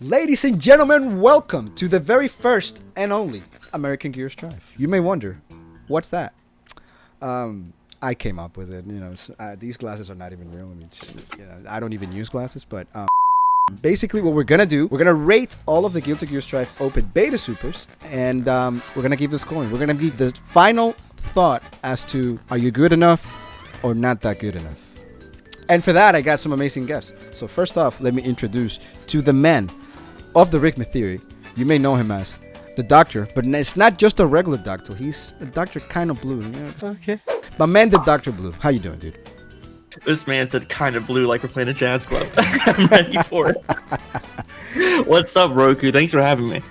Ladies and gentlemen, welcome to the very first and only American Gears Drive. You may wonder, what's that? I came up with it. You know, these glasses are not even real. I mean, I don't even use glasses, but basically what we're gonna do, we're gonna rate all of the Guilty Gear Strive Open Beta Supers, and we're gonna give the scoring. We're gonna give the final thought as to, are you good enough or not that good enough? And for that, I got some amazing guests. So first off, let me introduce to the man of the Rhythmic Theory. You may know him as the Doctor, but it's not just a regular Doctor. He's a Doctor kind of blue. You know? Okay. My man, the Thedoctorblu. How you doing, dude? This man said kind of blue like we're playing a jazz club. I'm ready for it. What's up, Roku? Thanks for having me.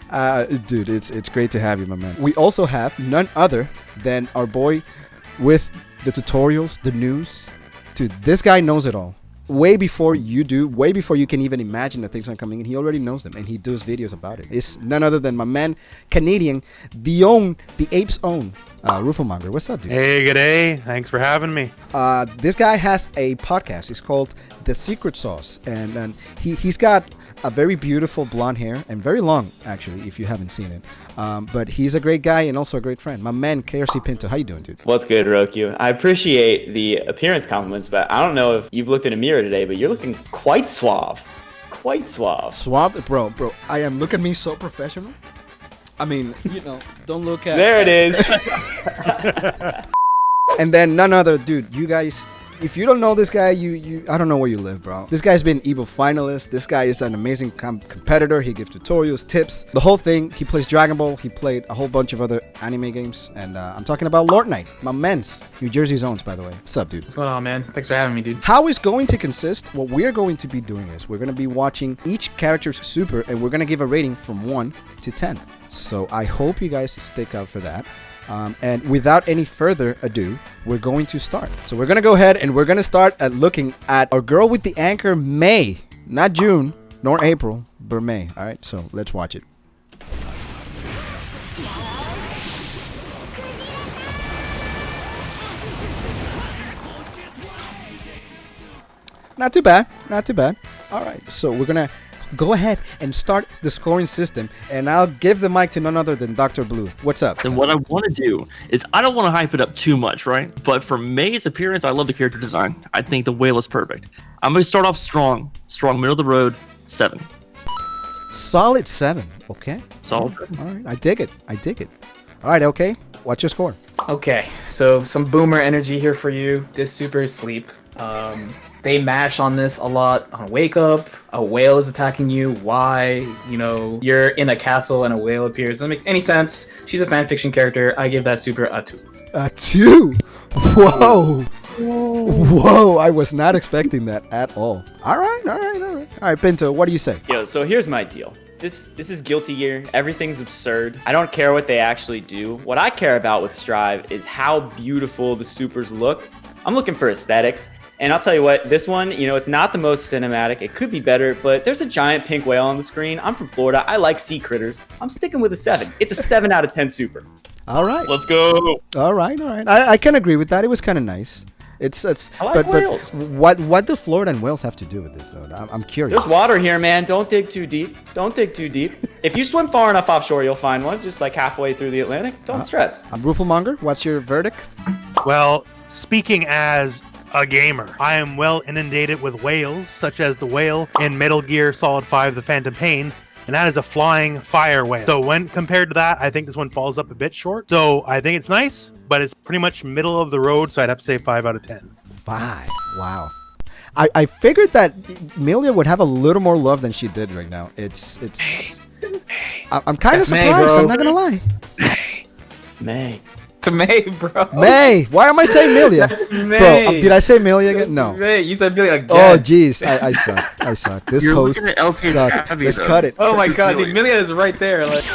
Dude, it's great to have you, my man. We also have none other than our boy with the tutorials, the news. Dude, this guy knows it all. Way before you do, way before you can even imagine that things are coming in, he already knows them, and he does videos about it. It's none other than my man, Canadian, the ape's own, Rooflemonger. What's up, dude? Hey, good day. Thanks for having me. This guy has a podcast. It's called The Secret Sauce, and he's got a very beautiful blonde hair, and very long, actually, if you haven't seen it. But he's a great guy and also a great friend. My man, KRCPinto. How you doing, dude? What's good, Roku? I appreciate the appearance compliments, but I don't know if you've looked in a mirror today, but you're looking quite suave. Quite suave. Suave? Bro, I am. Look at me, so professional. I mean, you know, don't look at... There it is. And then none other, dude, you guys... If you don't know this guy, I don't know where you live, bro. This guy's been Evo finalist. This guy is an amazing competitor. He gives tutorials, tips, the whole thing. He plays Dragon Ball. He played a whole bunch of other anime games. And I'm talking about Lordknight, my man's New Jersey's owns, by the way. What's up, dude? What's going on, man? Thanks for having me, dude. How it's going to consist, what we're going to be doing is we're going to be watching each character's super, and we're going to give a rating from 1 to 10. So I hope you guys stick out for that. And without any further ado, we're going to start. So we're going to go ahead and we're going to start at looking at our girl with the anchor, May. Not June, nor April, but May. All right, so let's watch it. Not too bad, not too bad. All right, so we're going to go ahead and start the scoring system, and I'll give the mic to none other than Thedoctorblu. What's up? And what I want to do is, I don't want to hype it up too much, right? But for May's appearance, I love the character design. I think the whale is perfect. I'm going to start off strong, middle of the road, 7. Solid 7. Okay. Solid. All right. I dig it. All right, okay. What's your score? Okay, so some boomer energy here for you. This super is sleep. They mash on this a lot on Wake Up. A whale is attacking you. Why? You know, you're in a castle and a whale appears. Doesn't make any sense. She's a fanfiction character. I give that super a 2. A 2? Whoa. Whoa, I was not expecting that at all. All right, Pinto, what do you say? Yo, so here's my deal. This is Guilty Gear. Everything's absurd. I don't care what they actually do. What I care about with Strive is how beautiful the supers look. I'm looking for aesthetics. And I'll tell you what, this one, you know, it's not the most cinematic. It could be better, but there's a giant pink whale on the screen. I'm from Florida. I like sea critters. I'm sticking with a 7. It's a 7 out of 10 super. All right. Let's go. All right. I can agree with that. It was kind of nice. It's I like whales. But what do Florida and whales have to do with this, though? I'm curious. There's water here, man. Don't dig too deep. If you swim far enough offshore, you'll find one, just like halfway through the Atlantic. Don't stress. I'm Rooflemonger. What's your verdict? Well, speaking as a gamer, I am well inundated with whales, such as the whale in Metal Gear Solid 5 The Phantom Pain, and that is a flying fire whale. So when compared to that, I think this one falls up a bit short. So I think it's nice, but it's pretty much middle of the road, so I'd have to say 5 out of 10. 5. Wow. I figured that Millia would have a little more love than she did right now. I'm kind of surprised. I'm not gonna lie. May. It's May, bro. May. Why am I saying Millia? That's May. Bro, did I say Millia again? No. May. You said Millia again. Oh, jeez. I suck. This You're host looking at LK sucked. Abby, Let's though. cut it. Oh my god, dude, Millia is right there. Like,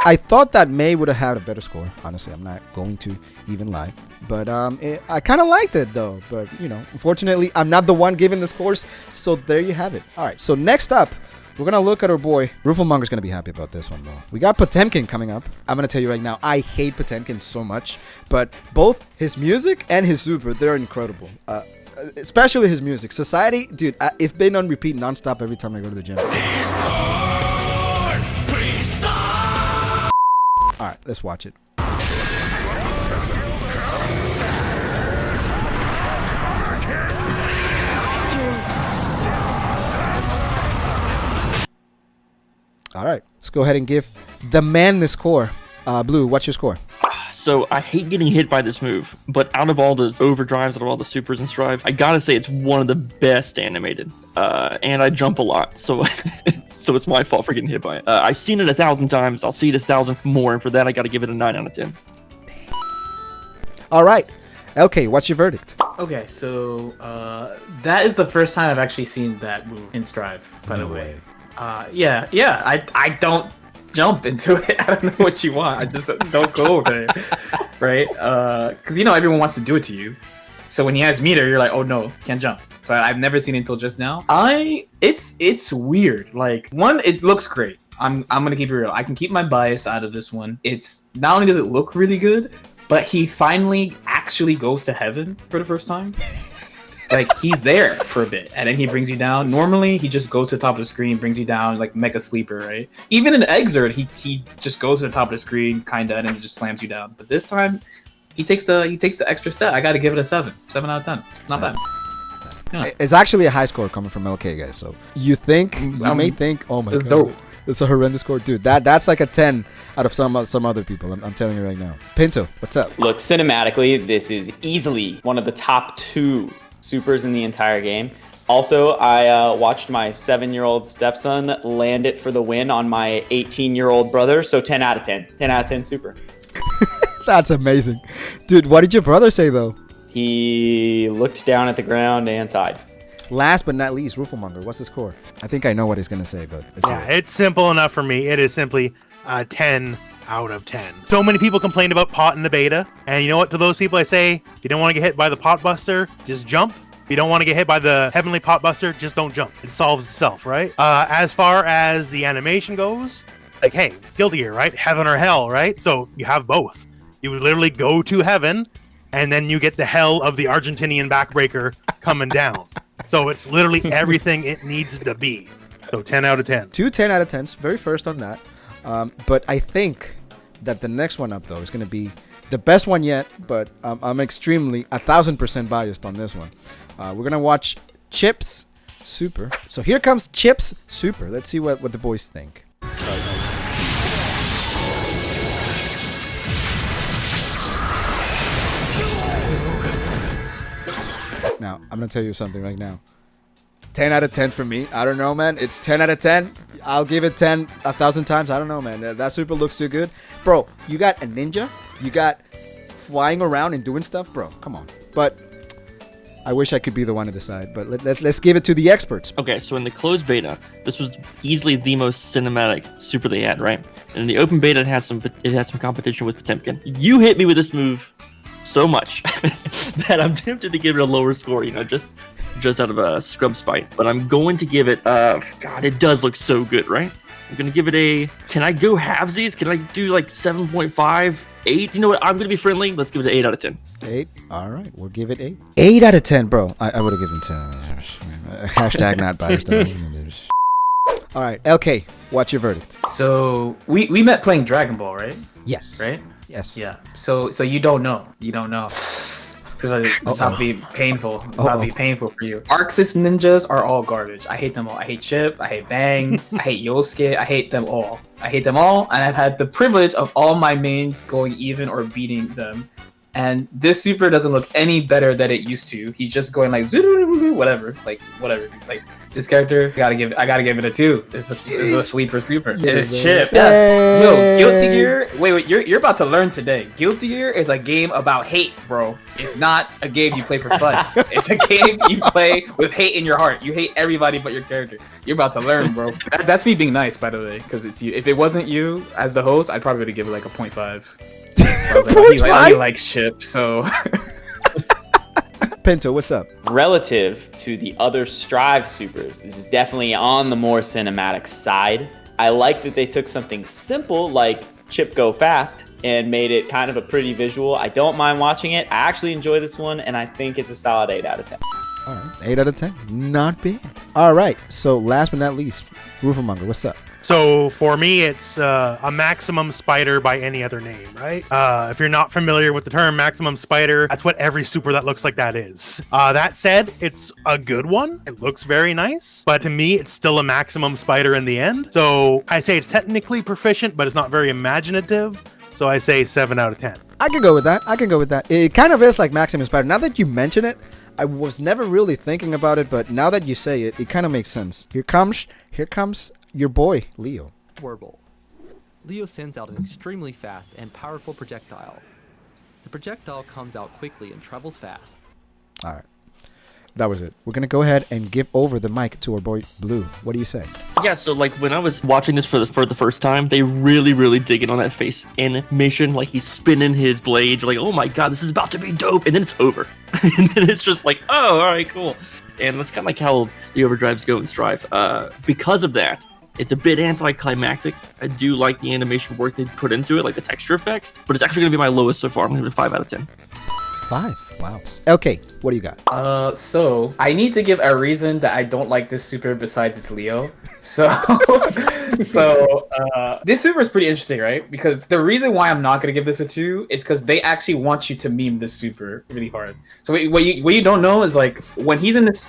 I thought that May would have had a better score. Honestly, I'm not going to even lie. But I kind of liked it, though. But, you know, unfortunately, I'm not the one giving the scores. So there you have it. All right. So next up, we're gonna look at our boy. Rooflemonger's gonna be happy about this one, though. We got Potemkin coming up. I'm gonna tell you right now, I hate Potemkin so much, but both his music and his super, they're incredible. Especially his music. Society, dude, it's been on repeat nonstop every time I go to the gym. All right, let's watch it. All right, let's go ahead and give the man the score. Blue, what's your score? So I hate getting hit by this move, but out of all the overdrives, out of all the supers in Strive, I gotta say it's one of the best animated. And I jump a lot, so so it's my fault for getting hit by it. I've seen it 1,000 times. I'll see it 1,000 more, and for that I gotta give it a 9 out of 10. All right, LK, what's your verdict? Okay, so that is the first time I've actually seen that move in Strive, by the way. Yeah, I don't jump into it. I don't know what you want. I just don't go over it, right? Because everyone wants to do it to you. So when he has meter, you're like, oh no, can't jump. So I've never seen it until just now. It's weird. Like, one, it looks great. I'm gonna keep it real. I can keep my bias out of this one. It's not only does it look really good, but he finally actually goes to heaven for the first time. Like, he's there for a bit, and then he brings you down. Normally, he just goes to the top of the screen, brings you down, like Mega Sleeper, right? Even in Exert, he just goes to the top of the screen, kinda, and then he just slams you down. But this time, he takes the extra step. I gotta give it a 7 out of 10. It's not bad. Yeah. It's actually a high score coming from LK, guys. So you may think, oh my god, dope. It's a horrendous score, dude. That's like a 10 out of some other people. I'm telling you right now. Pinto, what's up? Look, cinematically, this is easily one of the top 2 supers in the entire game. Also, I watched my 7-year-old stepson land it for the win on my 18-year-old brother. So 10 out of 10. 10 out of 10 super. That's amazing. Dude, what did your brother say, though? He looked down at the ground and sighed. Last but not least, Rooflemonger, what's the score? I think I know what he's going to say, but... It's simple enough for me. It is simply 10 out of 10. So many people complained about pot in the beta, and you know what? To those people I say, if you don't want to get hit by the pot buster, just jump. If you don't want to get hit by the heavenly pot buster, just don't jump. It solves itself, right? As far as the animation goes, like, hey, it's Guilty Gear, right? Heaven or hell, right? So you have both. You would literally go to heaven, and then you get the hell of the Argentinian backbreaker coming down. So it's literally everything it needs to be. So 10 out of 10. 2 10 out of 10s. Very first on that. But I think that the next one up, though, is going to be the best one yet. But I'm extremely 1,000% biased on this one. We're going to watch Chipp's Super. So here comes Chipp's Super. Let's see what the boys think. Now, I'm going to tell you something right now. 10 out of 10 for me. I don't know, man. It's 10 out of 10. I'll give it 10 1,000 times. I don't know, man. That super looks too good. Bro, you got a ninja. You got flying around and doing stuff. Bro, come on. But I wish I could be the one to decide. But let's give it to the experts. Okay, so in the closed beta, this was easily the most cinematic super they had, right? And in the open beta, it had some competition with Potemkin. You hit me with this move so much that I'm tempted to give it a lower score, just out of a scrub spite. But I'm going to give it, God, it does look so good, right? I'm going to give it can I go halvesies? Can I do like 7.5, 8? You know what? I'm going to be friendly. Let's give it an 8 out of 10. 8? All right, we'll give it 8. 8 out of 10, bro. I would have given 10. Hashtag not biased. All right, LK, what's your verdict? So we met playing Dragon Ball, right? Yes. Right? Yes. Yeah. So you don't know. It's about to be painful. It's about to be painful for you. Arxis ninjas are all garbage. I hate them all. I hate Chipp. I hate Bang. I hate Yosuke. I hate them all. And I've had the privilege of all my mains going even or beating them. And this super doesn't look any better than it used to. He's just going like whatever. Like this character, I gotta give it a 2. This is a sleeper super. It is Chipp. Yes. Yo, Guilty Gear. Wait, you're about to learn today. Guilty Gear is a game about hate, bro. It's not a game you play for fun. It's a game you play with hate in your heart. You hate everybody but your character. You're about to learn, bro. That's me being nice, by the way, because it's you. If it wasn't you as the host, I'd probably give it like a 0.5. I was like, he likes Chipp, so. Pinto, what's up? Relative to the other Strive Supers, this is definitely on the more cinematic side. I like that they took something simple like Chipp Go Fast and made it kind of a pretty visual. I don't mind watching it. I actually enjoy this one, and I think it's a solid 8 out of 10. All right, 8 out of 10. Not bad. All right, so last but not least, Rooflemonger, what's up? So for me, it's a maximum spider by any other name, right? If you're not familiar with the term maximum spider, that's what every super that looks like that is. That said, it's a good one. It looks very nice, but to me, it's still a maximum spider in the end. So I say it's technically proficient, but it's not very imaginative. So I say 7 out of 10. I can go with that. It kind of is like Maximum Spider. Now that you mention it, I was never really thinking about it, but now that you say it, it kind of makes sense. Here comes your boy, Leo. Warble. Leo sends out an extremely fast and powerful projectile. The projectile comes out quickly and travels fast. All right. That was it. We're going to go ahead and give over the mic to our boy, Blue. What do you say? Yeah, so like when I was watching this for the first time, they really dig in on that face animation. Like he's spinning his blade. You're like, oh my god, this is about to be dope. And then it's over. And then it's just like, oh, all right, cool. And that's kind of like how the overdrives go in Strive. Because of that, it's a bit anticlimactic. I do like the animation work they put into it, like the texture effects. But it's actually going to be my lowest so far. I'm going to give it a 5 out of 10. 5. Wow. Okay, what do you got? So I need to give a reason that I don't like this super besides it's Leo. So, this super is pretty interesting, right? Because the reason why I'm not gonna give this a 2 is because they actually want you to meme this super really hard. So what you don't know is like when he's in this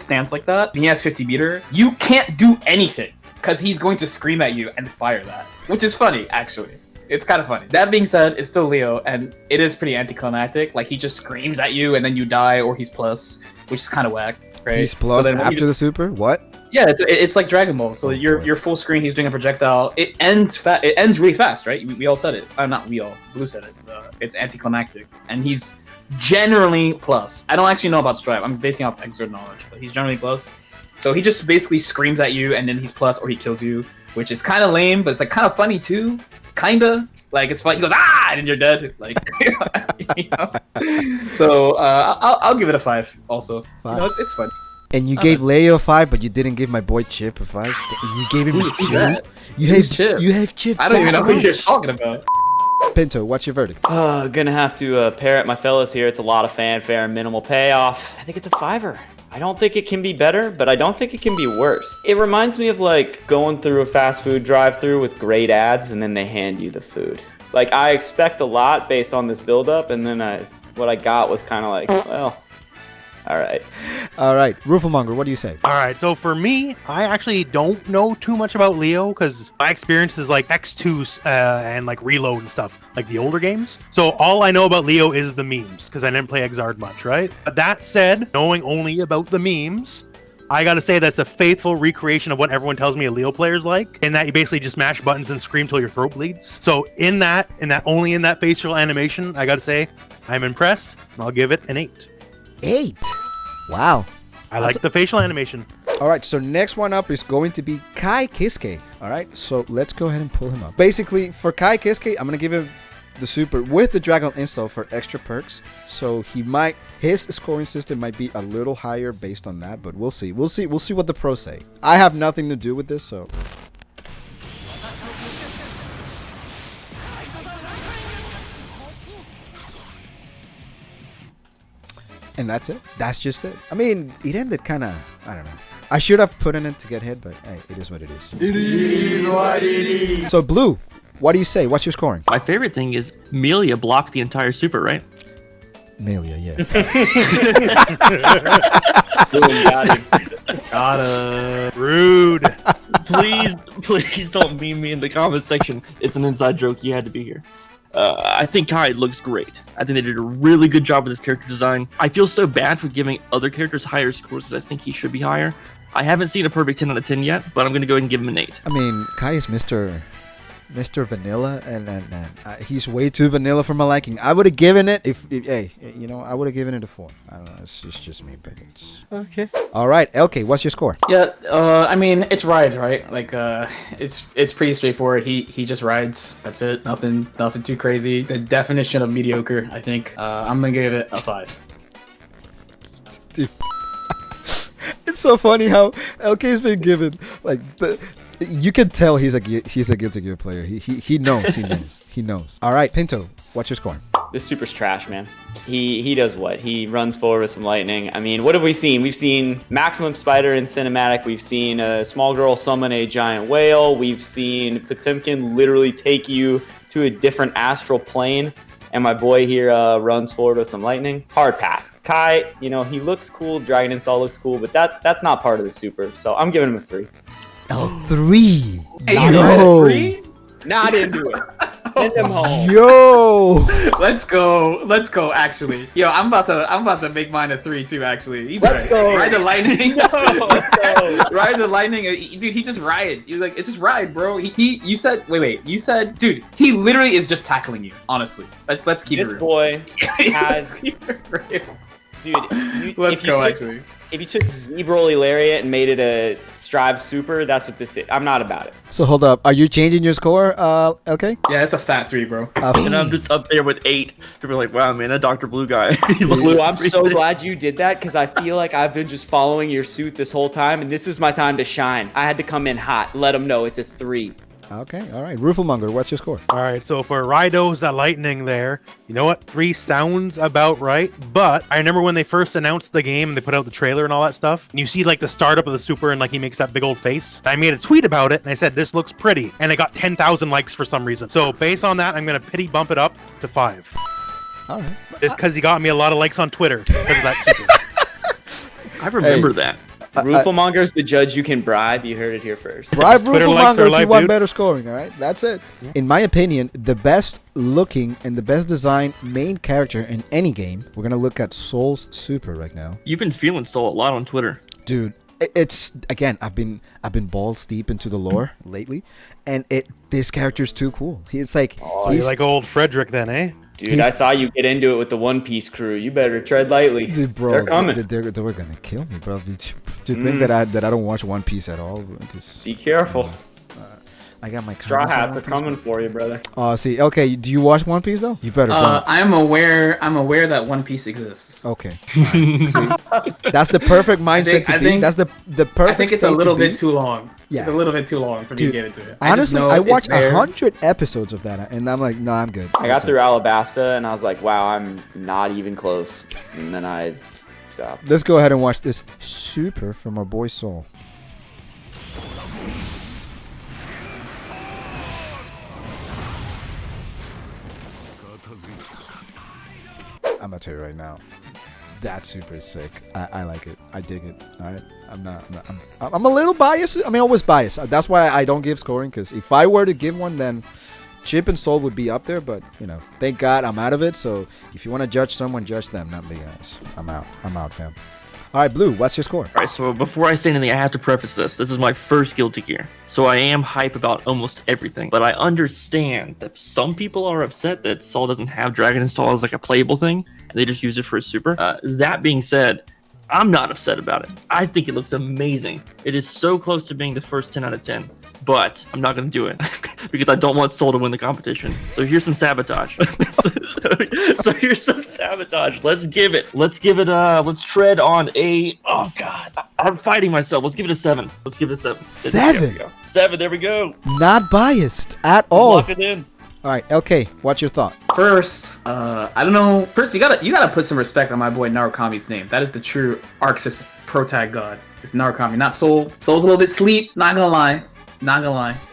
stance like that, and he has 50 meter, you can't do anything because he's going to scream at you and fire that, which is funny actually. It's kind of funny. That being said, it's still Leo, and it is pretty anticlimactic. Like, he just screams at you, and then you die, or he's plus, which is kind of whack, right? He's plus after the super? What? Yeah, it's like Dragon Ball. So you're full screen, he's doing a projectile. It ends really fast, right? We all said it. Not we all. Blue said it. It's anticlimactic, and he's generally plus. I don't actually know about Strive. I'm basing off expert knowledge, but he's generally plus. So he just basically screams at you, and then he's plus, or he kills you, which is kind of lame, but it's like kind of funny too. Kinda like it's funny. He goes and then you're dead. Like, you know? So I'll give it a 5. Also, 5. You know, it's fun. And you gave Leo a 5, but you didn't give my boy Chipp a 5. You gave him a 2. Who's Chipp? You have Chipp. I don't even know who you're talking about. Pinto, what's your verdict? Gonna have to pair it, my fellas. Here, it's a lot of fanfare and minimal payoff. I think it's a 5er. I don't think it can be better, but I don't think it can be worse. It reminds me of like going through a fast food drive-thru with great ads and then they hand you the food. Like I expect a lot based on this build-up, and then what I got was kind of like, well, all right. All right, Rooflemonger, what do you say? All right, so for me, I actually don't know too much about Leo because my experience is like X2 and like Reload and stuff, like the older games. So all I know about Leo is the memes because I didn't play Exard much, right? But that said, knowing only about the memes, I gotta say that's a faithful recreation of what everyone tells me a Leo player's like, in that you basically just mash buttons and scream till your throat bleeds. So only in that facial animation, I gotta say, I'm impressed, and I'll give it an 8. 8. Wow. I like the facial animation. All right, so next one up is going to be Ky-kiske. All right, so let's go ahead and pull him up. Basically, for Ky-kiske, I'm going to give him the super with the Dragon install for extra perks. So his scoring system might be a little higher based on that, but we'll see. We'll see what the pros say. I have nothing to do with this, so... And that's it. That's just it. I mean, it ended kind of, I don't know. I should have put in it to get hit, but hey, it is what it is. It is what it is. So, Blue, what do you say? What's your scoring? My favorite thing is Millia blocked the entire super, right? Millia, yeah. Got rude. Please don't meme me in the comment section. It's an inside joke. You had to be here. I think Kai looks great. I think they did a really good job with his character design. I feel so bad for giving other characters higher scores because I think he should be higher. I haven't seen a perfect 10 out of 10 yet, but I'm going to go ahead and give him an 8. I mean, Kai is Mr. Vanilla, and he's way too vanilla for my liking. I would have given it I would have given it a 4. I don't know. It's just me, but it's okay. All right, LK, what's your score? Yeah, I mean, it's rides, right? Like, it's pretty straightforward. He just rides. That's it. Nothing too crazy. The definition of mediocre, I think. I'm gonna give it a 5. It's so funny how LK's been given like you can tell he's a Guilty Gear player. He knows. All right, Pinto, what's your score? This Super's trash, man. He does what? He runs forward with some lightning. I mean, what have we seen? We've seen Maximum Spider in cinematic. We've seen a small girl summon a giant whale. We've seen Potemkin literally take you to a different astral plane. And my boy here runs forward with some lightning. Hard pass. Kai, he looks cool. Dragon Install looks cool, but that's not part of the Super. So I'm giving him a 3. Oh, 3. Hey, Yo. 3? Not into it. Send him home. Yo. Let's go. Actually, yo, I'm about to make mine a 3 too. Actually, he's Let's right. go. Ride the lightning. Let's go. Ride the lightning, dude. He just ride. You're like, it's just ride, bro. You said, you said, dude. He literally is just tackling you. Honestly, let's keep This it real. boy has, Keep it real. dude. Let's go. Actually, If you took Zebroly Lariat and made it a Strive Super, that's what this is. I'm not about it. So hold up. Are you changing your score, LK? yeah, it's a fat 3, bro. And I'm just up there with 8. To be like, wow, man, that Dr. Blue guy. he looks Blue, I'm pretty so thick. glad you did that because I feel like I've been just following your suit this whole time, and this is my time to shine. I had to come in hot. Let them know it's a 3. Okay, all right. Rooflemonger, what's your score? All right, so for Raido's lightning there, you know what? 3 sounds about right. But I remember when they first announced the game and they put out the trailer and all that stuff. And you see like the startup of the Super and like he makes that big old face. I made a tweet about it and I said this looks pretty, and it got 10,000 likes for some reason. So based on that, I'm gonna pity bump it up to 5. All right. Just because he got me a lot of likes on Twitter because of that Super. I remember that. Rooflemonger's the judge you can bribe. You heard it here first. Bribe Twitter likes Rooflemonger are if you life, want dude. better scoring, all right? That's it. In my opinion, the best looking and the best designed main character in any game, we're going to look at Soul's Super right now. You've been feeling Soul a lot on Twitter. Dude, it's again, I've been balls deep into the lore lately, and this character's too cool. It's like So you like old Frederick then, eh? Dude, I saw you get into it with the One Piece crew. You better tread lightly. Dude, bro, They're coming. They were gonna kill me, bro. To think that I don't watch One Piece at all. Just, Be careful. I got my Straw comments on hats One are Piece, coming for you, brother. Oh, see, okay. Do you watch One Piece though? You better. I'm aware that One Piece exists. Okay. Alright. See, that's the perfect mindset to I be. think- That's the perfect. I think it's state a little to be. bit too long. Yeah. It's a little bit too long for me Dude, to get into it. Honestly, just know I it's watched there. 100 episodes of that, and I'm like, no, I'm good. I got through Alabasta and I was like, wow, I'm not even close. And then I stopped. Let's go ahead and watch this Super from our boy Soul. I'm gonna tell you right now, that Super is sick. I like it. I dig it. All right. I'm a little biased. I mean, always biased. That's why I don't give scoring, because if I were to give one, then Chipp and Soul would be up there. But thank God I'm out of it. So if you want to judge someone, judge them, not me, guys. I'm out, fam. All right, Blue, what's your score? All right, so before I say anything, I have to preface this. This is my first Guilty Gear, so I am hype about almost everything. But I understand that some people are upset that Saul doesn't have Dragon Install as like a playable thing, and they just use it for a Super. That being said, I'm not upset about it. I think it looks amazing. It is so close to being the first 10 out of 10. But I'm not going to do it because I don't want Soul to win the competition. So here's some sabotage. so here's some sabotage. Let's tread on a, oh God, I'm fighting myself. Let's give it a 7. Let's give it a 7. 7? There we go. 7, there we go. Not biased at all. Lock it in. All right, LK, what's your thought? First, I don't know. First, you gotta put some respect on my boy Narukami's name. That is the true Arxis protag god. It's Narukami, not Soul. Soul's a little bit sleep. Not gonna lie,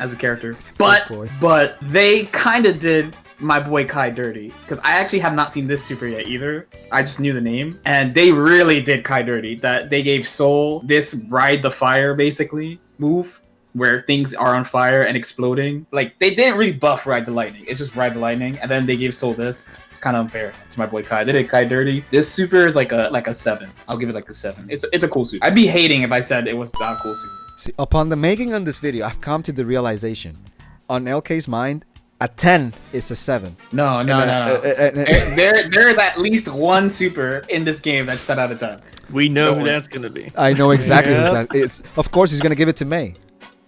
as a character. boy. But they kind of did my boy Kai dirty, because I actually have not seen this Super yet either. I just knew the name, and they really did Kai dirty. That they gave Soul this ride the fire basically move, where things are on fire and exploding. Like, they didn't really buff Ride the Lightning. It's just Ride the Lightning, and then they gave Soul this. It's kind of unfair to my boy Kai. They did Kai dirty. This Super is like a 7. I'll give it like a 7. It's a cool Super. I'd be hating if I said it was not a cool Super. See, upon the making of this video, I've come to the realization, on LK's mind, a 10 is a 7. No. There is at least one Super in this game that's 10 out of 10. We know Don't who worry. that's going to be. I know exactly Yeah. who that. Of course, he's gonna give it to May.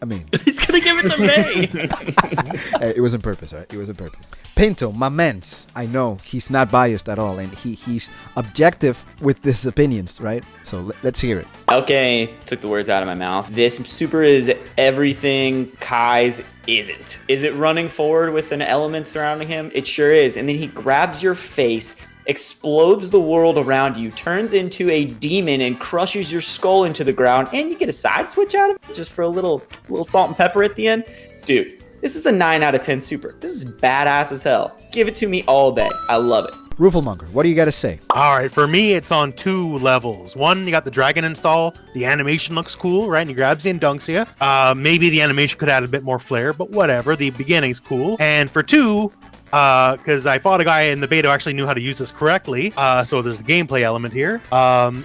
I mean, He's going gonna give it to me. Hey, it was on purpose, right? It was on purpose. Pinto, my man's. I know he's not biased at all, and he's objective with his opinions, right? So let's hear it. Okay, took the words out of my mouth. This super is everything Kai's isn't. Is it running forward with an element surrounding him? It sure is. And then he grabs your face, explodes the world around you, turns into a demon, and crushes your skull into the ground. And you get a side switch out of it just for a little salt and pepper at the end. Dude, this is a 9 out of 10 super. This is badass as hell. Give it to me all day. I love it. Rooflemonger, what do you got to say? All right, for me, it's on 2 levels. One, you got the dragon install. The animation looks cool, right? And he grabs you and dunks you. Maybe the animation could add a bit more flair, but whatever. The beginning's cool. And for 2, because I fought a guy in the beta who actually knew how to use this correctly, so there's a gameplay element here.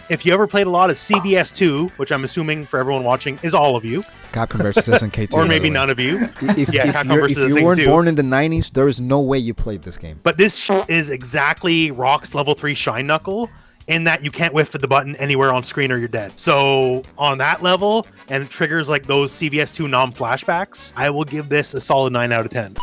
If you ever played a lot of CBS2, which I'm assuming for everyone watching is all of you, Capcom versus SNK2. or maybe none of you. If you weren't born in the 90s, there is no way you played this game. But this is exactly Rock's level 3 Shine Knuckle, in that you can't whiff the button anywhere on screen or you're dead. So on that level, and it triggers like those CVS2 non-flashbacks, I will give this a solid 9 out of 10.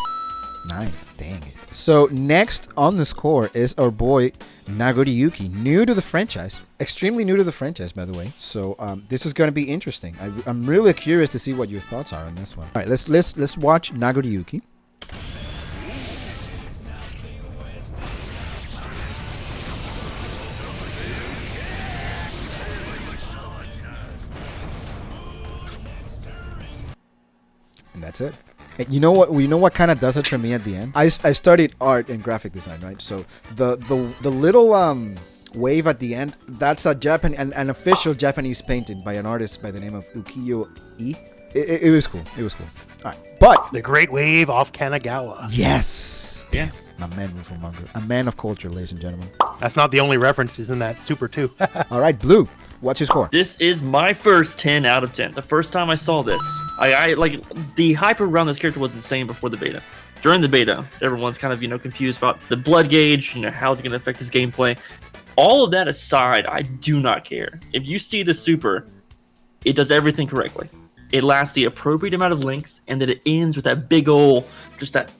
9, dang it. So next on the score is our boy Nagoriyuki, new to the franchise, extremely new to the franchise, by the way. So this is going to be interesting. I'm really curious to see what your thoughts are on this one. All right, let's watch Nagoriyuki. And that's it. You know what kind of does it for me at the end? I studied art and graphic design, right? So the little wave at the end, that's an official Japanese painting by an artist by the name of Ukiyo-e. It was cool. It was cool. All right, but The Great Wave off Kanagawa. yes, Yeah. my man Rooflemonger, a man of culture, ladies and gentlemen. That's not the only references in that Super 2. All right, Blue, what's your score? This is my first 10 out of 10. The first time I saw this, I like the hype around this character was insane before the beta. During the beta, everyone's kind of confused about the blood gauge, how's it going to affect his gameplay. All of that aside, I do not care. If you see the super, it does everything correctly. It lasts the appropriate amount of length, and then it ends with that big ol', just that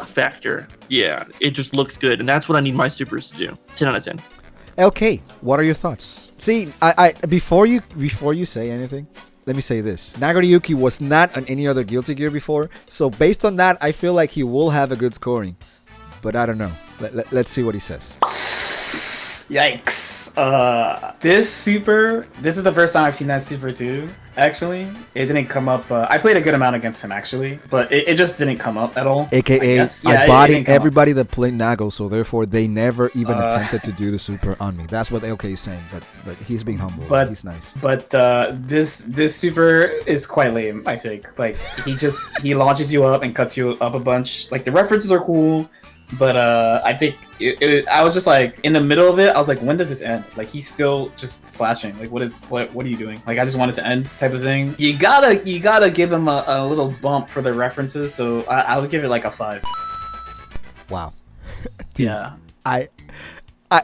factor. Yeah, it just looks good, and that's what I need my supers to do. 10 out of 10. LK, what are your thoughts? See, I before you say anything, let me say this. Nagoriyuki was not on any other Guilty Gear before, so based on that, I feel like he will have a good scoring. But I don't know. Let's see what he says. Yikes. This is the first time I've seen that Super 2, actually. It didn't come up. I played a good amount against him, actually, but it just didn't come up at all. AKA, I bodied everybody that played Nago, so therefore they never even attempted to do the Super on me. That's what LK is saying, but he's being humble. But he's nice. But this Super is quite lame, I think. Like, he launches you up and cuts you up a bunch. Like, the references are cool. But I think I was just like in the middle of it. I was like, when does this end? Like, he's still just slashing. Like, what are you doing? Like, I just want it to end, type of thing. You gotta give him a little bump for the references. So I would give it like a 5. Wow. Dude, Yeah.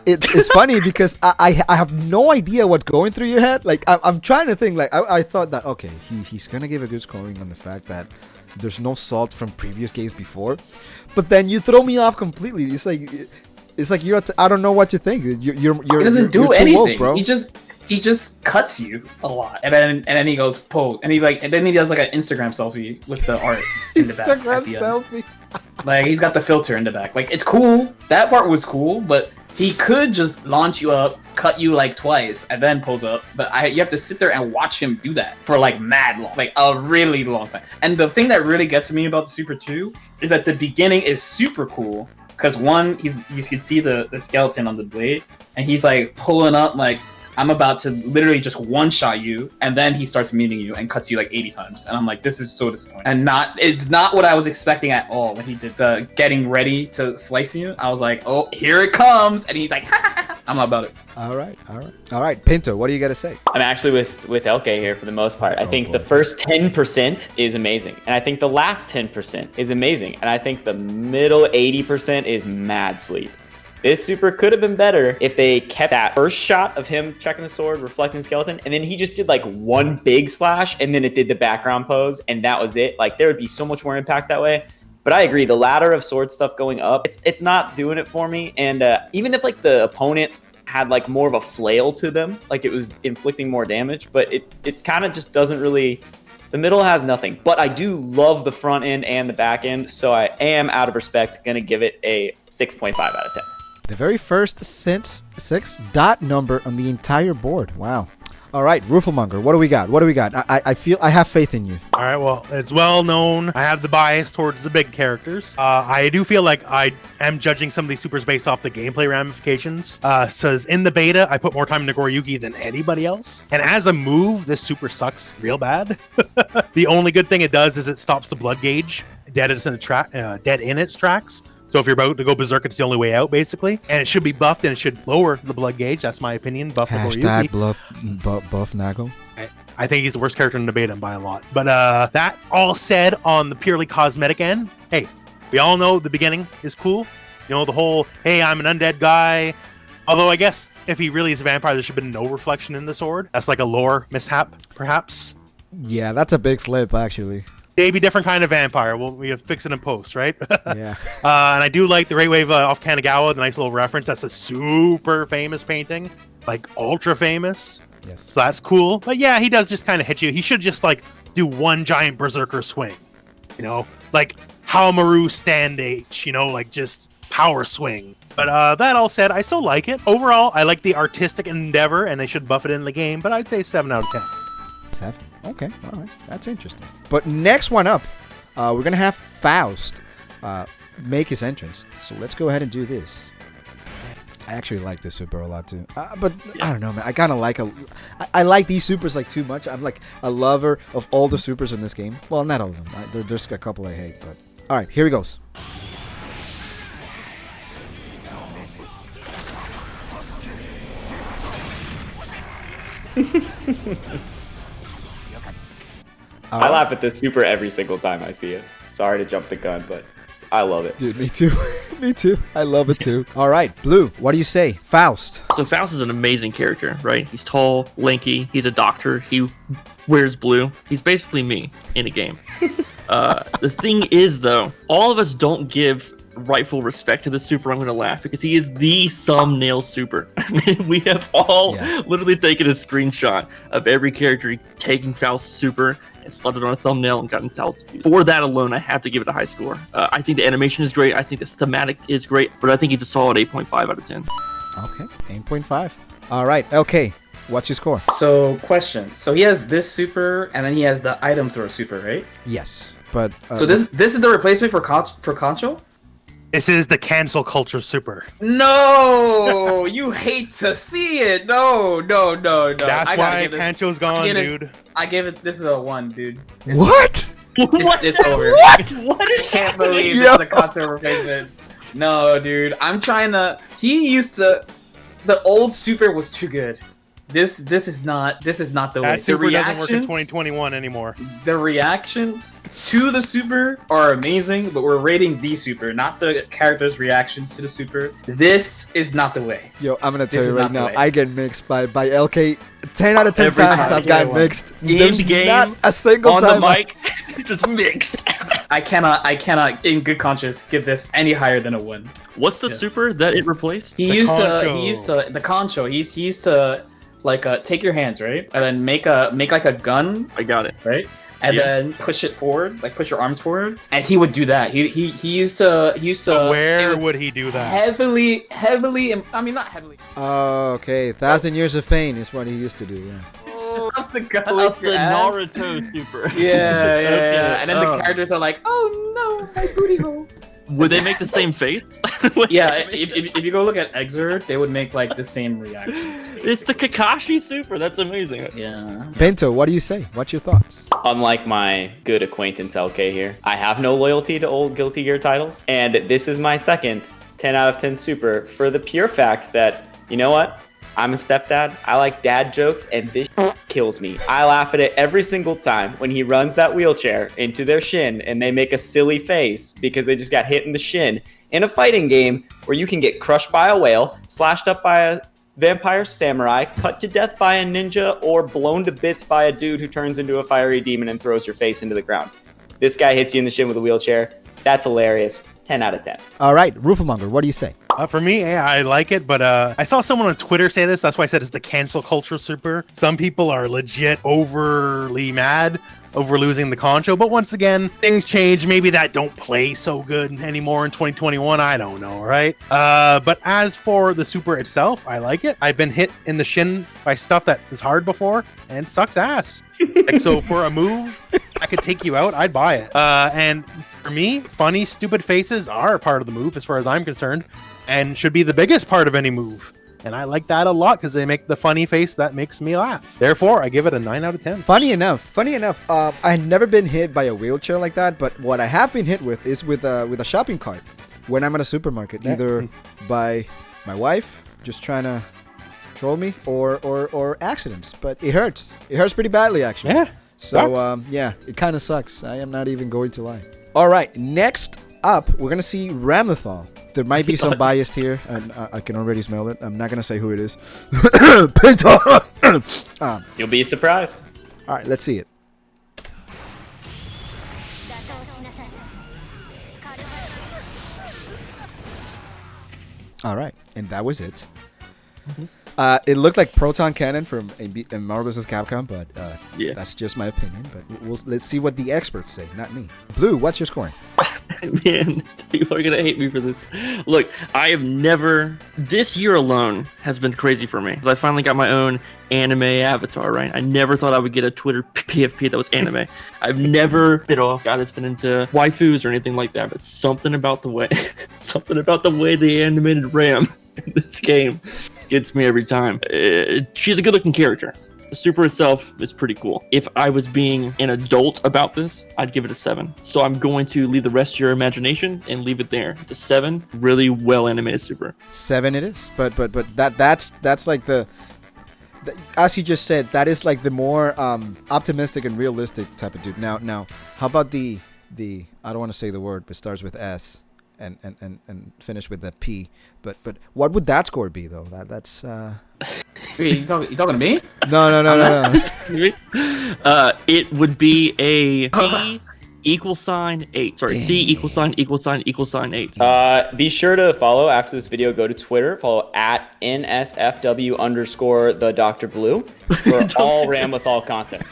It's funny because I have no idea what's going through your head. Like, I'm trying to think. Like, I thought that okay, he's gonna give a good scoring on the fact that there's no salt from previous games before, but then you throw me off completely. It's like you're. I don't know what to think. You're. He doesn't do you're anything, woke, bro. He just cuts you a lot, and then he goes pose, and then he does like an Instagram selfie with the art in the back. Instagram at the end. selfie. Like, he's got the filter in the back. Like, it's cool. That part was cool, but he could just launch you up, cut you like twice, and then pose up. But you have to sit there and watch him do that for like mad long, like a really long time. And the thing that really gets me about the Super 2 is that the beginning is super cool. Because one, you can see the skeleton on the blade, and he's like pulling up like, I'm about to literally just one-shot you, and then he starts meeting you and cuts you like 80 times. And I'm like, this is so disappointing. And it's not what I was expecting at all when he did the getting ready to slice you. I was like, oh, here it comes. And he's like, ha, ha, ha. I'm not about it. All right. Pinto, what do you got to say? I'm actually with LK here for the most part. I think the first 10% is amazing. And I think the last 10% is amazing. And I think the middle 80% is mad sleep. This super could have been better if they kept that first shot of him checking the sword, reflecting the skeleton, and then he just did like one big slash, and then it did the background pose, and that was it. Like, there would be so much more impact that way. But I agree, the ladder of sword stuff going up, it's not doing it for me. And even if like the opponent had like more of a flail to them, like it was inflicting more damage, but it kind of just doesn't really. The middle has nothing, but I do love the front end and the back end, so I am, out of respect, going to give it a 6.5 out of 10. The very first six dot number on the entire board. Wow. All right, Rooflemonger, what do we got? What do we got? I feel I have faith in you. All right, well, it's well known. I have the bias towards the big characters. I do feel like I am judging some of these supers based off the gameplay ramifications. Says in the beta, I put more time in Nagoriyuki than anybody else. And as a move, this super sucks real bad. The only good thing it does is it stops the blood gauge dead in its tracks. So if you're about to go berserk, it's the only way out, basically. And it should be buffed, and it should lower the blood gauge. That's my opinion. Buff Hashtag Nagoriyuki. buff Nago. I think he's the worst character in the beta by a lot. But that all said, on the purely cosmetic end, hey, we all know the beginning is cool. You know, the whole, hey, I'm an undead guy. Although I guess if he really is a vampire, there should have been no reflection in the sword. That's like a lore mishap, perhaps. Yeah, that's a big slip, actually. Maybe different kind of vampire. We have fix it in post, right? Yeah. And I do like the Great Wave off Kanagawa, the nice little reference. That's a super famous painting, like ultra famous. Yes. So that's cool. But yeah, he does just kind of hit you. He should just like do one giant berserker swing, you know, like Haomaru stand H, you know, like just power swing. But that all said, I still like it. Overall, I like the artistic endeavor, and they should buff it in the game. But I'd say 7 out of 10. 7. Okay, all right, that's interesting. But next one up, we're gonna have Faust make his entrance. So let's go ahead and do this. I actually like this super a lot too, but I don't know, man. I kind of like I like these supers like too much. I'm like a lover of all the supers in this game. Well, not all of them. There's a couple I hate, but all right, here he goes. I laugh at this super every single time I see it. Sorry to jump the gun, but I love it. Dude, me too. Me too. I love it too. All right, Blue, what do you say? Faust. So Faust is an amazing character, right? He's tall, lanky, he's a doctor, he wears blue. He's basically me in a game. The thing is, though, all of us don't give rightful respect to the super. I'm going to laugh because he is the thumbnail super. We have all literally taken a screenshot of every character taking Faust super and slotted on a thumbnail and gotten thousands of views. For that alone, I have to give it a high score. I think the animation is great. I think the thematic is great, but I think he's a solid 8.5 out of 10. Okay, 8.5. All right, LK, what's your score? So, question. So he has this super, and then he has the item throw super, right? Yes, but So this is the replacement for Concho? This is the cancel culture super. No, you hate to see it. No. That's why Kancho's gone, dude. I give it. This is a 1, dude. What? It's over. What is I can't believe Yo. this is a concept replacement. No, dude. I'm trying to. He used to. The old super was too good. This is not the way. That super The doesn't work in reactions- 2021 anymore. The reactions to the super are amazing, but we're rating the super, not the character's reactions to the super. This is not the way. Yo, I'm gonna tell This you is right not the now, way. I get mixed by LK 10 out of 10 Every times. time. I've gotten Yeah, mixed. In There's game, not a single on time. the mic, just mixed. I cannot, in good conscience, give this any higher than a 1. What's the super that it replaced? He The used concho. to the concho. He used to like take your hands, right, and then make like a gun, I got it. right, and Yeah. then push it forward, like push your arms forward, and he would do that. He used to So where it would would he do that? heavily. I mean, not heavily. Okay, 1,000 Years of Pain is what he used to do. Yeah. Up the gun. Oh, up it's your the ass. Naruto super. Yeah. Okay. And then the characters are like, "Oh no, my booty hole." Would they make the same face? Yeah, if you go look at Exert, they would make like the same reactions. It's the Kakashi super. That's amazing. Yeah. Pinto, what do you say? What's your thoughts? Unlike my good acquaintance LK here, I have no loyalty to old Guilty Gear titles, and this is my second 10 out of 10 super for the pure fact that, you know what? I'm a stepdad. I like dad jokes, and this kills me. I laugh at it every single time when he runs that wheelchair into their shin and they make a silly face because they just got hit in the shin. in a fighting game where you can get crushed by a whale, slashed up by a vampire samurai, cut to death by a ninja, or blown to bits by a dude who turns into a fiery demon and throws your face into the ground. This guy hits you in the shin with a wheelchair. That's hilarious. 10 out of 10. All right, Rooflemonger, what do you say? For me, yeah, I like it, but I saw someone on Twitter say this. That's why I said it's the cancel culture super. Some people are legit overly mad over losing the concho, but once again, things change. Maybe that don't play so good anymore in 2021. I don't know, right? But as for the super itself, I like it. I've been hit in the shin by stuff that is hard before and sucks ass. Like, so for a move I could take you out, I'd buy it. And for me, funny, stupid faces are part of the move as far as I'm concerned, and should be the biggest part of any move. And I like that a lot because they make the funny face that makes me laugh. Therefore, I give it a 9 out of 10. Funny enough, I've never been hit by a wheelchair like that, but what I have been hit with is with a shopping cart when I'm at a supermarket, either by my wife just trying to troll me or accidents. But it hurts. It hurts pretty badly, actually. Yeah. So, yeah, it kind of sucks. I am not even going to lie. All right, next up, we're going to see Ramlethal. There might be some bias here, and I can already smell it. I'm not going to say who it is. Pinto! You'll be surprised. All right, let's see it. All right, and that was it. It looked like Proton Cannon from Marvel vs. Capcom, but Yeah. that's just my opinion. But let's see what the experts say, not me. Blue, what's your scoring? Man, people are gonna hate me for this. Look, I have never. This year alone has been crazy for me. 'Cause I finally got my own anime avatar. Right? I never thought I would get a Twitter PFP that was anime. I've never been a guy that's been into waifus or anything like that. But something about the way, they animated Ram in this game gets me every time. She's a good-looking character. The super itself is pretty cool. If I was being an adult about this, I'd give it a 7. So I'm going to leave the rest of your imagination and leave it there. It's a 7. Really well animated super. 7 it is. But that's like the as you just said, that is like the more optimistic and realistic type of dude. Now, how about the I don't want to say the word, but starts with S. And finish with that P, but what would that score be though? That's Wait, you talking to me? No. It would be a C =8. Sorry, C =8. Be sure to follow after this video. Go to Twitter, follow at @NSFW_the Dr. for all Ramlethal content.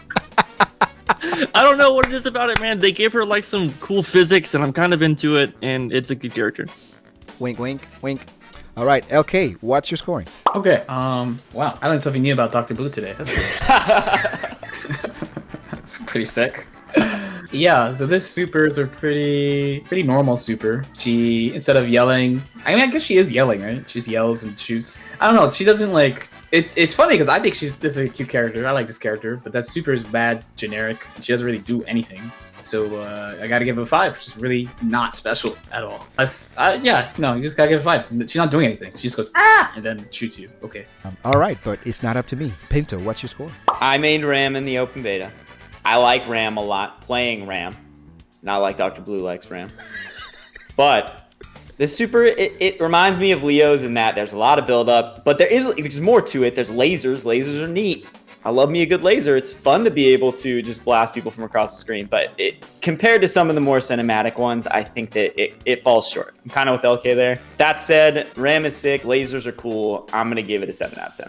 I don't know what it is about it, man. They gave her like some cool physics, and I'm kind of into it, and it's a good character. Wink, wink, wink. All right, LK, what's your scoring? Okay. Wow, I learned something new about Dr. Blue today. That's That's pretty sick. Yeah, so this super is a pretty normal super. She, instead of yelling, I guess she is yelling, right? She just yells and shoots. I don't know. She doesn't like. It's funny because I think this is a cute character. I like this character, but that super is bad, generic. She doesn't really do anything. So I gotta give it a 5. She's really not special at all. You just gotta give it a 5. She's not doing anything. She just goes and then shoots you. Okay. All right, but it's not up to me. Pinto, what's your score? I made Ram in the open beta. I like Ram a lot, playing Ram. Not like Dr. Blue likes Ram. But the super, it reminds me of Leo's in that there's a lot of build-up, but there's more to it. There's lasers. Lasers are neat. I love me a good laser. It's fun to be able to just blast people from across the screen, but compared to some of the more cinematic ones, I think that it falls short. I'm kind of with LK there. That said, Ram is sick. Lasers are cool. I'm going to give it a 7 out of 10.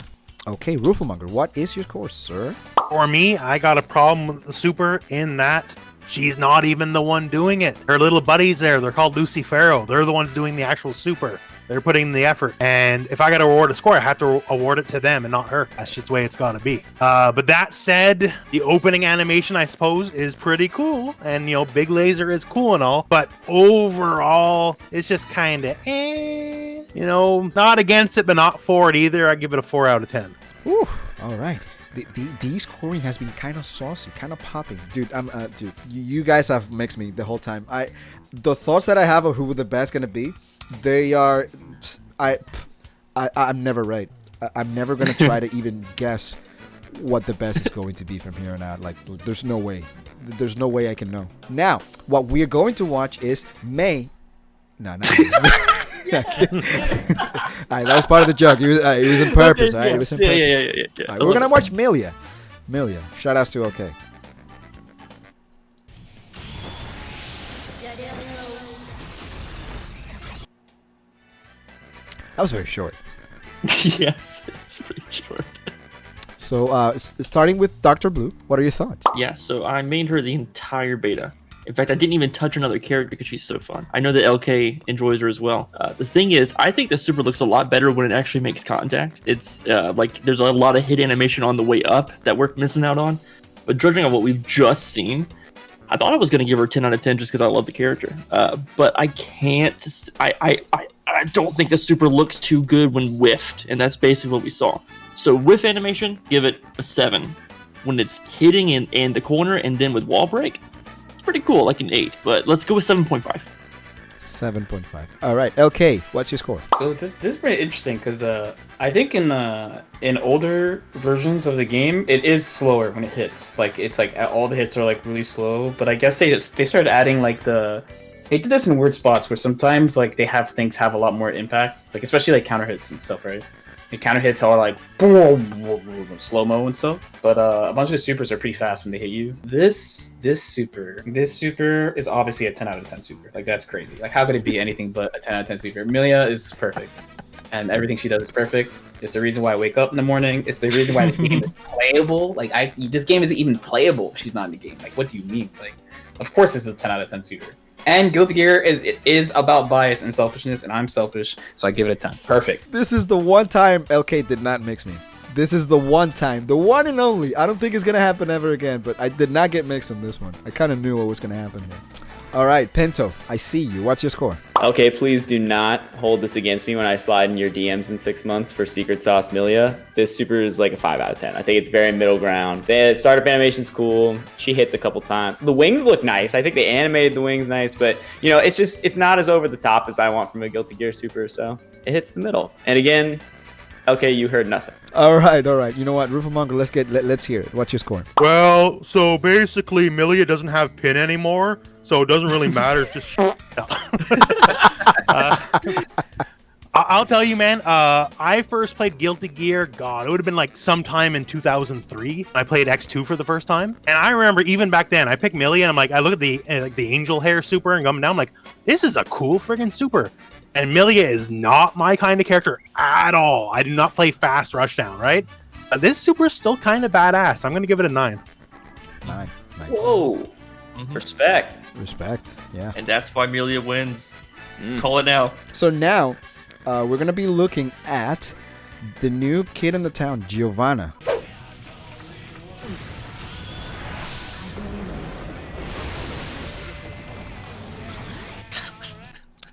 Okay, Rooflemonger, what is your score, sir? For me, I got a problem with the super in that she's not even the one doing it. Her little buddies there, they're called Lucy Farrow. They're the ones doing the actual super. They're putting in the effort. And if I got to award a score, I have to award it to them and not her. That's just the way it's got to be. But that said, the opening animation, I suppose, is pretty cool. And, Big Laser is cool and all. But overall, it's just kind of not against it, but not for it either. I give it a 4 out of 10. Ooh, all right. The scoring has been kind of saucy, kind of popping, dude. You guys have mixed me the whole time. The thoughts that I have of who the best gonna be, I'm never right. I'm never gonna try to even guess what the best is going to be from here on out. Like, there's no way I can know. Now, what we're going to watch is May No, no. All right, that was part of the joke. It was in purpose. All right, it was in purpose. Yeah. All right, we're gonna watch Millia. Shout outs to OK. That was very short. Yeah, it's pretty short. So, starting with Thedoctorblu, what are your thoughts? Yeah, so I mained her the entire beta. In fact, I didn't even touch another character because she's so fun. I know that LK enjoys her as well. The thing is, I think the super looks a lot better when it actually makes contact. It's like there's a lot of hit animation on the way up that we're missing out on. But judging on what we've just seen, I thought I was going to give her 10 out of 10 just because I love the character. But I can't. I don't think the super looks too good when whiffed, and that's basically what we saw. So whiff animation, give it a 7. When it's hitting in the corner and then with wall break, it's pretty cool, like an 8. But let's go with 7.5. 7.5. All right, LK, what's your score? So this is pretty interesting because I think in older versions of the game it is slower when it hits. Like it's like all the hits are like really slow. But I guess they started adding like they did this in weird spots where sometimes like they have things have a lot more impact. Like especially like counter hits and stuff, right? The counter hits are like boom, slow mo and stuff, but a bunch of the supers are pretty fast when they hit you. This super is obviously a 10 out of 10 super. Like that's crazy. Like how could it be anything but a 10 out of 10 super? Millia is perfect, and everything she does is perfect. It's the reason why I wake up in the morning. It's the reason why the game is playable. Like this game isn't even playable if she's not in the game. Like what do you mean? Like of course this is a 10 out of 10 super. And Guilty Gear is about bias and selfishness, and I'm selfish, so I give it a 10. Perfect. This is the one time LK did not mix me. This is the one time. The one and only. I don't think it's going to happen ever again, but I did not get mixed on this one. I kind of knew what was going to happen here. All right, Pinto, I see you. What's your score? Okay, please do not hold this against me when I slide in your DMs in 6 months for Secret Sauce Millia. This super is like a 5 out of 10. I think it's very middle ground. The startup animation's cool. She hits a couple times. The wings look nice. I think they animated the wings nice, but you know, it's not as over the top as I want from a Guilty Gear Super, so it hits the middle. And again, okay, you heard nothing. All right. You know what, Rooflemonger, let's hear it. What's your score? Well, so basically, Millia doesn't have pin anymore, so it doesn't really matter. It's just I'll tell you, man. I first played Guilty Gear. God, it would have been like sometime in 2003. I played X2 for the first time, and I remember even back then, I picked Millia, and I'm like, I look at the angel hair super and coming down. I'm like, this is a cool friggin' super. And Millia is not my kind of character at all. I do not play fast rushdown, right? This super is still kind of badass. I'm going to give it a 9. 9. Nice. Whoa. Respect. Yeah. And that's why Millia wins. Call it now. So now, we're going to be looking at the new kid in the town, Giovanna.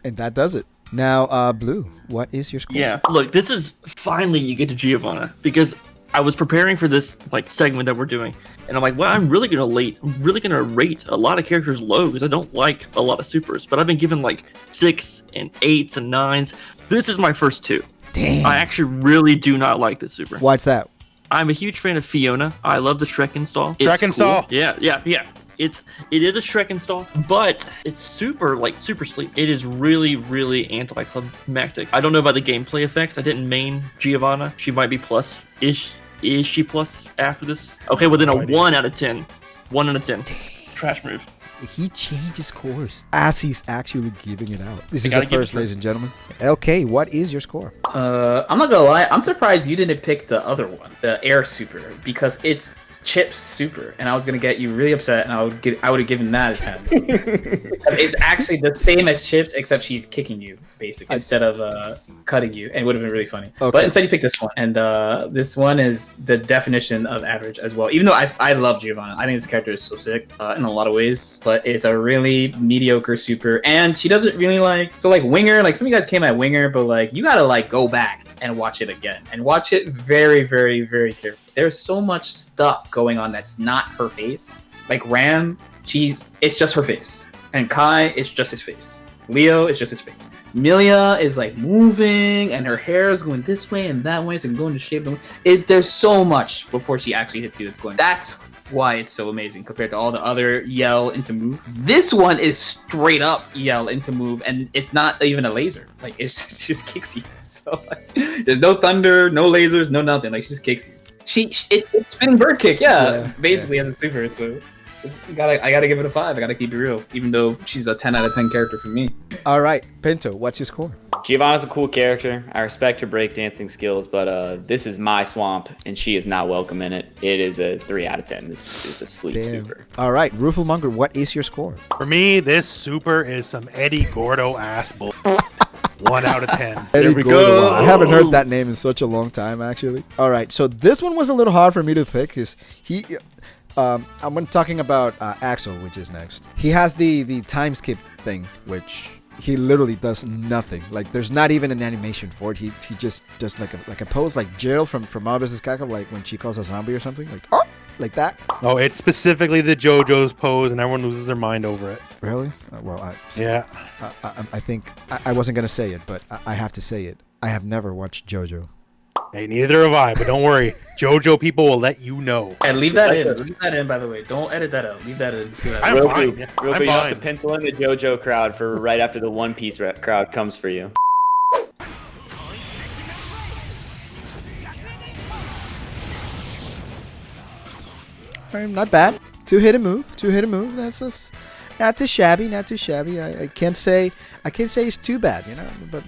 And that does it. Now, Blue, what is your score? Yeah, look, this is finally you get to Giovanna because I was preparing for this like segment that we're doing, and I'm like, well, I'm really gonna rate a lot of characters low because I don't like a lot of supers, but I've been given like 6 and 8s and 9s. This is my first 2. Damn. I actually really do not like this super. Why's that? I'm a huge fan of Fiona. I love the Shrek install. It's Shrek install. Cool. Yeah. It is a Shrek install, but it's super sleep. It is really anticlimactic. I don't know about the gameplay effects. I didn't main Giovanna. She might be plus. Is she plus after this? Okay, well then a 1 out of 10. 1 out of 10. Trash move. He changes course as he's actually giving it out. This is gotta the give first, it ladies and gentlemen. LK, what is your score? I'm not gonna lie. I'm surprised you didn't pick the other one, the Air Super, because it's Chipp Super, and I was gonna get you really upset, and I would have given that a 10. It's actually the same as Chipp's, except she's kicking you basically instead of cutting you, and it would have been really funny. Okay. But instead you picked this one, and this one is the definition of average as well. Even though I love Giovanna, I think this character is so sick in a lot of ways, but it's a really mediocre super, and she doesn't really like Winger. Like some of you guys came at Winger, but like you gotta like go back and watch it again, and watch it very carefully. There's so much stuff going on that's not her face. Like Ram, it's just her face. And Kai, it's just his face. Leo, it's just his face. Millia is like moving, and her hair is going this way and that way, so it can go into shape. There's so much before she actually hits you. That's going. That's why it's so amazing compared to all the other yell into move. This one is straight up yell into move, and it's not even a laser. Like it just kicks you. So like, there's no thunder, no lasers, no nothing. Like she just kicks you. It's spinning bird kick, basically as a super. So I gotta give it a 5. I gotta keep it real, even though she's a 10 out of 10 character for me. All right, Pinto, what's your score? Giovanna's a cool character. I respect her breakdancing skills, but this is my swamp, and she is not welcome in it. It is a 3 out of 10. This is a sleep super. All right, Rooflemonger, what is your score? For me, this super is some Eddie Gordo ass bull. 1 out of 10. Eddie we Gordo. go. Wow. I haven't heard that name in such a long time, actually. All right, so this one was a little hard for me to pick because he. I'm talking about Axl, which is next. He has the time skip thing, which he literally does nothing. Like there's not even an animation for it. He just does like a pose like Jill from Marvel vs. Capcom, like when she calls a zombie or something, like that. Oh, it's specifically the JoJo's pose, and everyone loses their mind over it. Really? Yeah. I think I wasn't gonna say it, but I have to say it. I have never watched JoJo. Hey, neither have I, but don't worry. JoJo people will let you know. And leave that in. Leave that in, by the way. Don't edit that out. Leave that in. See that I'm Real fine. quick, Yeah, real I'm quick, you have to fine. pencil in the JoJo crowd for right after the One Piece crowd comes for you. Not bad. Two-hit move. That's just not too shabby. I can't say it's too bad,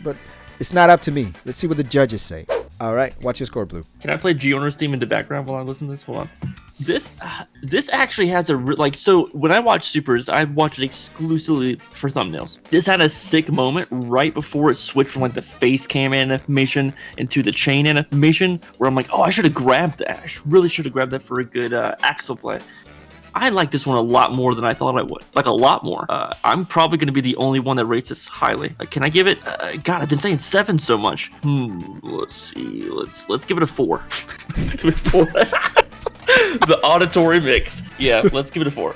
but it's not up to me. Let's see what the judges say. All right, what's your score, Blue? Can I play G-Owner's theme in the background while I listen to this? Hold on. This actually has so when I watch Supers, I watch it exclusively for thumbnails. This had a sick moment right before it switched from like the face cam animation into the chain animation, where I'm like, oh, I should have grabbed that. I really should have grabbed that for a good Axl play. I like this one a lot more than I thought I would. Like a lot more. I'm probably going to be the only one that rates this highly. Can I give it? God, I've been saying 7 so much. Let's see. Let's give it a 4. Let's give it a 4. The auditory mix. Yeah, let's give it a 4.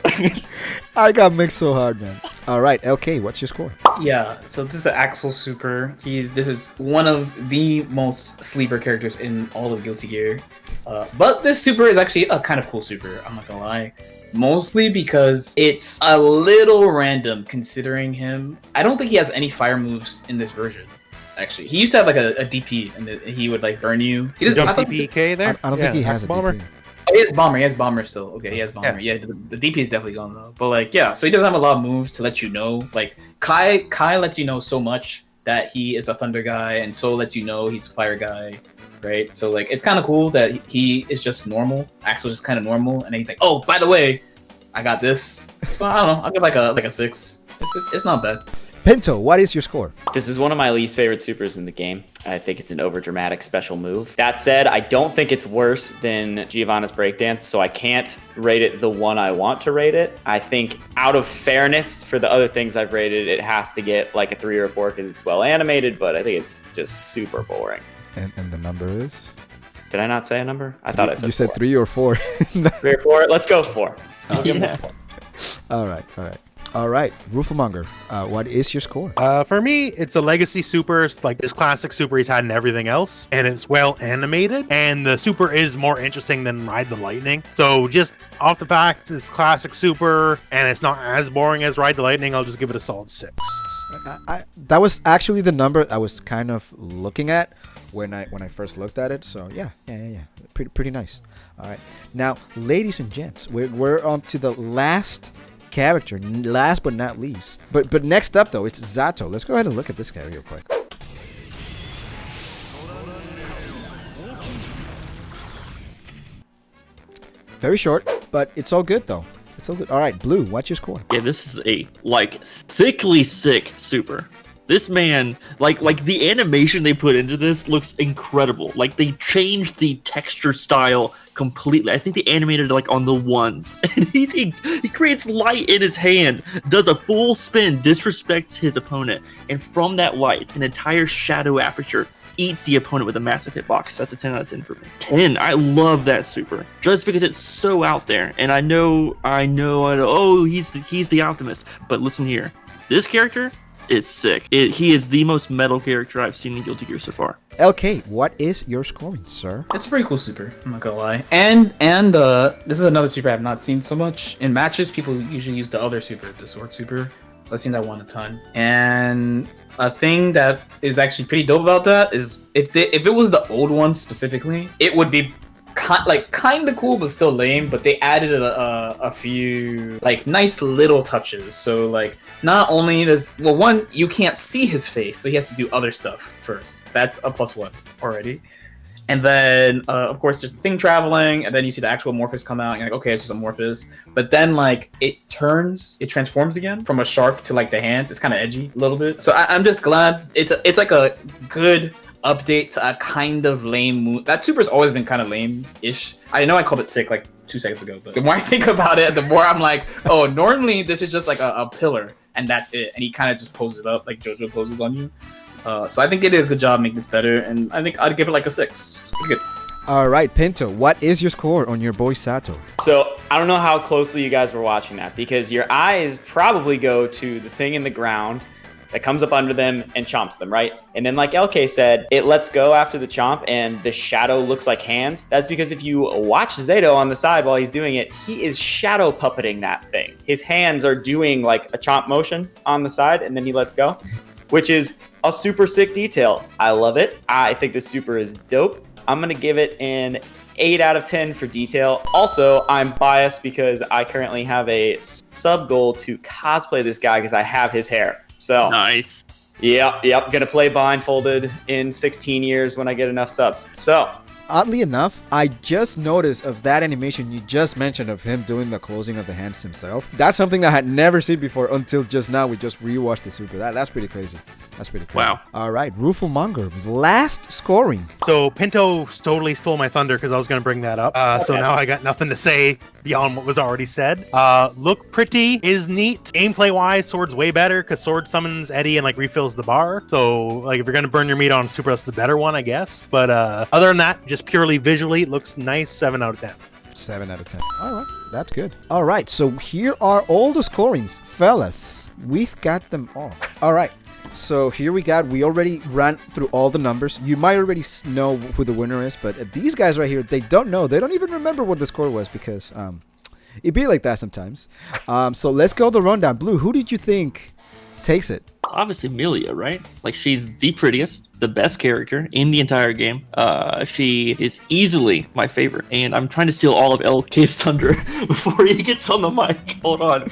I got mixed so hard, man. All right, LK, what's your score? Yeah, so this is the Axl Super. This is one of the most sleeper characters in all of Guilty Gear. But this super is actually a kind of cool super, I'm not gonna lie. Mostly because it's a little random considering him. I don't think he has any fire moves in this version. Actually, he used to have like a DP, and he would like burn you. He Jump doesn't. DPK there? I don't think he has a bomber. DP. Oh, he has bomber. He has bomber still. Okay, he has bomber. Yeah, the DP is definitely gone though. But like, yeah, so he doesn't have a lot of moves to let you know. Like Kai lets you know so much that he is a thunder guy, and so lets you know he's a fire guy, right? So like, it's kind of cool that he is just normal. Axl's just kind of normal, and then he's like, oh, by the way, I got this. So I don't know. I'll give like a 6. It's not bad. Pinto, what is your score? This is one of my least favorite supers in the game. I think it's an overdramatic special move. That said, I don't think it's worse than Giovanna's breakdance, so I can't rate it the one I want to rate it. I think out of fairness for the other things I've rated, it has to get like a 3 or a 4 because it's well animated, but I think it's just super boring. And the number is? Did I not say a number? I thought I said You said 4. 3 or 4. 3 or 4? Let's go 4. I'll give him a 4. All right. Rooflemonger, what is your score? For me, it's a legacy super. It's like this classic super he's had in everything else, and it's well animated, and the super is more interesting than Ride the Lightning. So just off the back, this classic super, and it's not as boring as Ride the Lightning. I'll just give it a solid 6. That was actually the number I was kind of looking at when I first looked at it. So yeah. Pretty nice. All right. Now, ladies and gents, we're on to the last character, last but not least. But next up though, it's Zato. Let's go ahead and look at this guy real quick. Very short, but it's all good though. It's all good. All right, Blue, what's your score? Yeah, this is a thickly sick super. This man, like the animation they put into this looks incredible. Like they changed the texture style completely. I think they animated like on the ones. And he creates light in his hand, does a full spin, disrespects his opponent, and from that light, an entire shadow aperture eats the opponent with a massive hitbox. That's a 10 out of 10 for me. 10. I love that super just because it's so out there. And I know. Oh, he's the optimist. But listen here, this character is sick. He is the most metal character I've seen in Guilty Gear so far. LK, what is your scoring, sir? It's a pretty cool super, I'm not gonna lie. And this is another super I've not seen so much. In matches, people usually use the other super, the sword super. So I've seen that one a ton. And a thing that is actually pretty dope about that is if it was the old one specifically, it would be kind of cool but still lame. But they added a few like nice little touches. So like not only does one, you can't see his face, so he has to do other stuff first. That's a +1 already. And then, of course, there's the thing traveling, and then you see the actual Morphous come out, and you're like, okay, it's just a Morphous. But then, like, it transforms again from a shark to, like, the hands. It's kind of edgy a little bit. So I'm just glad it's like a good update to a kind of lame move. That super's always been kind of lame-ish. I know I called it sick, like, 2 seconds ago, but the more I think about it, the more I'm like, oh, normally this is just, like, a pillar, and that's it. And he kind of just poses up, like JoJo poses on you. So I think they did a good job making this better, and I think I'd give it like a 6. It's pretty good. All right, Pinto, what is your score on your boy Zato? So I don't know how closely you guys were watching that, because your eyes probably go to the thing in the ground that comes up under them and chomps them, right? And then like LK said, it lets go after the chomp and the shadow looks like hands. That's because if you watch Zato on the side while he's doing it, he is shadow puppeting that thing. His hands are doing like a chomp motion on the side, and then he lets go, which is a super sick detail. I love it. I think this super is dope. I'm gonna give it an 8 out of 10 for detail. Also, I'm biased because I currently have a sub goal to cosplay this guy because I have his hair. So Nice. Yep. Gonna play blindfolded in 16 years when I get enough subs. So Oddly enough, I just noticed of that animation you just mentioned of him doing the closing of the hands himself. That's something I had never seen before until just now. We just rewatched the super. That's pretty crazy. That's pretty crazy. Wow. All right, Rooflemonger, last scoring. So Pinto totally stole my thunder because I was going to bring that up. So now I got nothing to say beyond what was already said. Look pretty, is neat. Gameplay wise, Sword's way better because Sword summons Eddie and like refills the bar. So like if you're going to burn your meat on Super, that's the better one, I guess. But other than that, just purely visually, it looks nice. 7 out of 10. 7 out of 10. All right, that's good. All right, so here are all the scorings, fellas. We've got them all. All right. So here we already ran through all the numbers. You might already know who the winner is, but these guys right here, they don't know. They don't even remember what the score was because it be like that sometimes. So let's go the rundown. Blue, who did you think takes it? Obviously Millia, right? Like she's the prettiest, the best character in the entire game. She is easily my favorite, and I'm trying to steal all of LK's thunder before he gets on the mic. Hold on.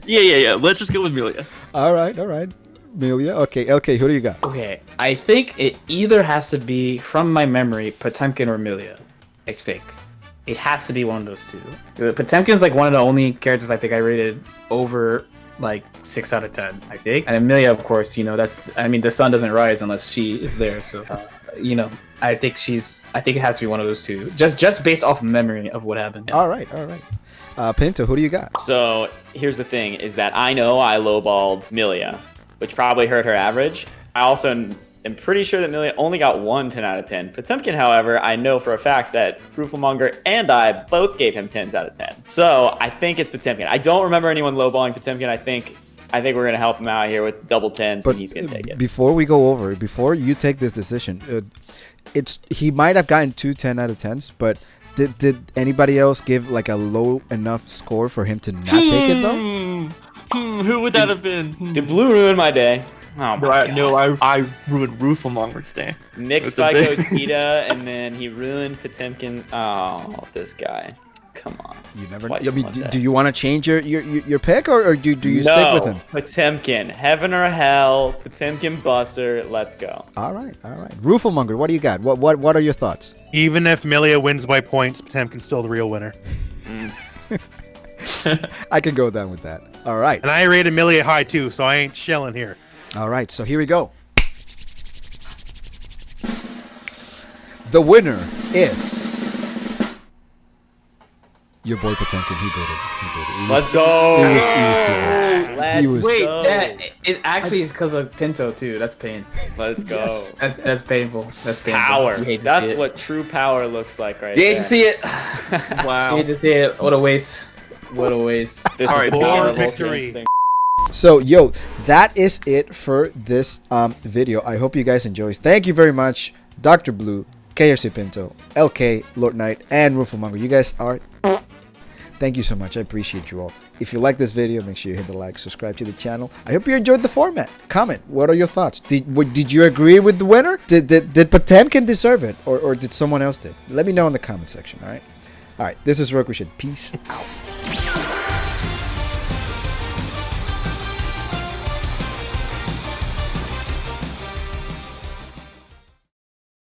Yeah. Let's just go with Millia. All right. Millia. Okay, LK, who do you got? Okay, I think it either has to be, from my memory, Potemkin or Millia. I think. It has to be one of those two. Potemkin's like one of the only characters I think I rated over like 6 out of 10, I think. And Millia, of course, the sun doesn't rise unless she is there. So, I think it has to be one of those two. Just based off memory of what happened. All right. Pinto, who do you got? So here's the thing, is that I know I lowballed Millia, which probably hurt her average. I also am pretty sure that Millia only got 1 10 out of 10. Potemkin, however, I know for a fact that Rooflemonger and I both gave him 10s out of 10. So I think it's Potemkin. I don't remember anyone lowballing Potemkin. I think we're going to help him out here with double 10s, and he's going to take it. Before you take this decision, he might have gotten 2 10 out of 10s, but did anybody else give like a low enough score for him to not take it though? Who would that have been? Did Blue ruin my day? Oh my God. No, I ruined Rooflemonger's day. Mixed by Gogeta, and then he ruined Potemkin. Oh, this guy. Come on. You never know. I mean, do you want to change your pick, or do you stick with him? Potemkin. Heaven or hell. Potemkin Buster. Let's go. All right. Rooflemonger, what do you got? What are your thoughts? Even if Millia wins by points, Potemkin's still the real winner. I can go down with that. All right. And I rated Millia high too, so I ain't shelling here. All right, so here we go. The winner is your boy Potemkin. He did it. Let's go. He was too good. It actually is because of Pinto too. That's pain. Let's go. Yes. That's painful. That's painful. Power. You hate to That's see it. what true power looks like right You there. hate to see it. Wow. You hate to see it. What a waste. What a waste. This All is right, the for power of victory. Volcanics thing. So, yo, that is it for this video. I hope you guys enjoyed. Thank you very much, Thedoctorblu, KRCPinto, LK, Lordknight, and Rooflemonger. You guys are... Thank you so much. I appreciate you all. If you like this video, make sure you hit the like, subscribe to the channel. I hope you enjoyed the format. Comment. What are your thoughts? Did you agree with the winner? Did Potemkin deserve it? Or did someone else did? Let me know in the comment section, all right? All right, this is Rokushen. Peace out.